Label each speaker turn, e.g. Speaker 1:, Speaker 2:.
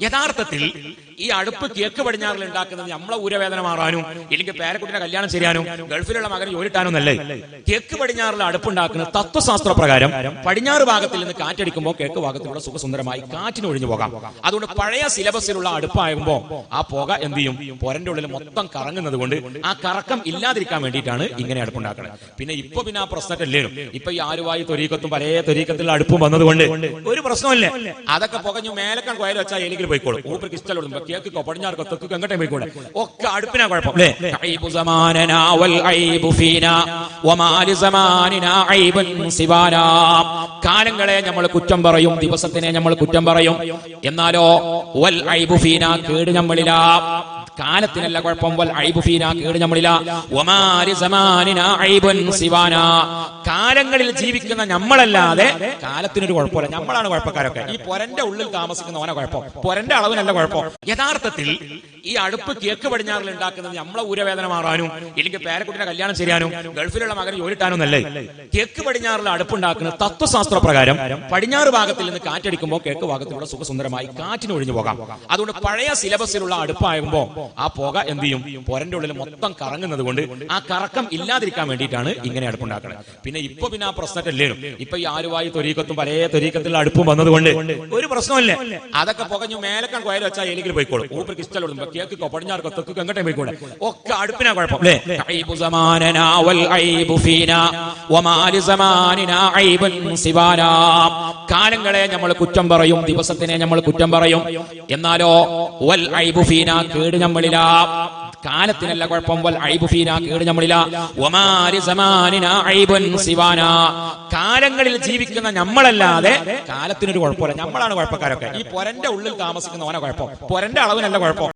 Speaker 1: യഥാർത്ഥത്തിൽ ഈ അടുപ്പ് കിഴക്ക് പടിഞ്ഞാറിൽ ഉണ്ടാക്കുന്നത് നമ്മളെ ഊരവേദന മാറാനും ഇല്ലെങ്കിൽ പേരക്കുട്ടിയുടെ കല്യാണം ശരിയാനും ഗൾഫിലുള്ള മകനെ ജോലിട്ടാനും നല്ലേ. കിഴക്ക് പടിഞ്ഞാറിൽ അടുപ്പുണ്ടാക്കുന്നത് തത്വശാസ്ത്ര പ്രകാരം പടിഞ്ഞാറ് ഭാഗത്തിൽ നിന്ന് കാറ്റടിക്കുമ്പോൾ കിഴക്ക് ഭാഗത്തിലുള്ള സുഖസുന്ദരമായി കാറ്റിന് ഒഴിഞ്ഞു പോകാം. അതുകൊണ്ട് പഴയ സിലബസിലുള്ള അടുപ്പാകുമ്പോൾ ആ പുക എന്ത് ചെയ്യും, പൊരന്റെ ഉള്ളിൽ മൊത്തം കറങ്ങുന്നത് കൊണ്ട് ആ കറക്കം ഇല്ലാതിരിക്കാൻ വേണ്ടിയിട്ടാണ് ഇങ്ങനെ അടുപ്പുണ്ടാക്കുന്നത്. പിന്നെ ആ പ്രശ്നമല്ലേ, ഇപ്പൊ ഈ ആലുവായി തൊരീക്കത്തും പല തൊരീക്കത്തിലുള്ള അടുപ്പും വന്നതുകൊണ്ട് ഒരു പ്രശ്നമല്ലേ. അതൊക്കെ പുകഞ്ഞു മേലക്കാൻ കോയൽ വെച്ചാൽ എനിക്ക് പോയിക്കോളും. ഊപ്പർക്ക് ഇഷ്ടമുള്ള കേക്ക് പടിഞ്ഞാറ് തെക്ക് എങ്ങോട്ടേ പോയിക്കോളെ, ഒക്കെ അടുപ്പിനാ കുഴപ്പം. കാലങ്ങളെ നമ്മൾ കുറ്റം പറയും, ദിവസത്തിനെ നമ്മൾ കുറ്റം പറയും. എന്നാലോ വൽ ഐബു ഫീന, കേട് നമ്മളില. കാലത്തിനല്ല കുഴപ്പം, വൽ ഐബു ഫീന, കേട് നമ്മളില. വമാ ലിസമാനിനാ ഐബുൻ സിവാനാ, കാലങ്ങളിൽ ജീവിക്കുന്ന നമ്മളല്ലാതെ കാലത്തിനൊരു കുഴപ്പമില്ല, നമ്മളാണ് കുഴപ്പക്കാരൊക്കെ. ഈ പൊരന്റെ ഉള്ളിൽ താമസിക്കുന്നവനെ കുഴപ്പം, പൊരന്റെ അളവിനല്ല കുഴപ്പം. യഥാർത്ഥത്തിൽ ഈ അടുപ്പ് കിഴക്ക് പടിഞ്ഞാറിൽ ഉണ്ടാക്കുന്നത് നമ്മളെ ഊരവേദന മാറാനും ഇല്ലെങ്കിൽ പേരക്കുട്ടിയുടെ കല്യാണം ശരിയാനും ഗൾഫിലുള്ള മകനെ ജോലിട്ടാനും നല്ലേ. കിഴക്ക് പടിഞ്ഞാറിൽ അടുപ്പുണ്ടാക്കുന്നത് തത്വശാസ്ത്ര പ്രകാരം പടിഞ്ഞാറ് ഭാഗത്തിൽ നിന്ന് കാറ്റടിക്കുമ്പോൾ കിഴക്ക് ഭാഗത്തിലുള്ള സുഖസുന്ദരമായി കാറ്റിന് ഒഴിഞ്ഞു പോകാം. അതുകൊണ്ട് പഴയ സിലബസിലുള്ള അടുപ്പാകുമ്പോൾ ആ പുക എന്ത് ചെയ്യും, പൊരന്റെ ഉള്ളിൽ മൊത്തം കറങ്ങുന്നത് കൊണ്ട് ആ കറക്കം ഇല്ലാതിരിക്കാൻ വേണ്ടിയിട്ടാണ് ഇങ്ങനെ അടുപ്പുണ്ടാക്കുന്നത്. പിന്നെ ആ പ്രശ്നമല്ലേ, ഇപ്പൊ ഈ ആലുവായി തൊരീക്കത്തും പല തൊരീക്കത്തിലുള്ള അടുപ്പും വന്നതുകൊണ്ട് ഒരു പ്രശ്നമല്ലേ. അതൊക്കെ പുകഞ്ഞു മേലക്കാൻ കോയൽ വെച്ചാൽ എനിക്ക് പോയിക്കോളും. ഊപ്പർക്ക് ഇഷ്ടമുള്ള കേക്ക് പടിഞ്ഞാറ് തെക്ക് എങ്ങോട്ടേ പോയിക്കോളെ, ഒക്കെ അടുപ്പിനാ കുഴപ്പം. കാലങ്ങളെ നമ്മൾ കുറ്റം പറയും, ദിവസത്തിനെ നമ്മൾ കുറ്റം പറയും. എന്നാലോ വൽ ഐബു ഫീന, കേട് നമ്മളില. കാലത്തിനല്ല കുഴപ്പം, വൽ ഐബു ഫീന, കേട് നമ്മളില. വമാ ലിസമാനിനാ ഐബുൻ സിവാനാ, കാലങ്ങളിൽ ജീവിക്കുന്ന നമ്മളല്ലാതെ കാലത്തിനൊരു കുഴപ്പമില്ല, നമ്മളാണ് കുഴപ്പക്കാരൊക്കെ. ഈ പൊരന്റെ ഉള്ളിൽ താമസിക്കുന്നവനെ കുഴപ്പം, പൊരന്റെ അളവിനല്ല കുഴപ്പം.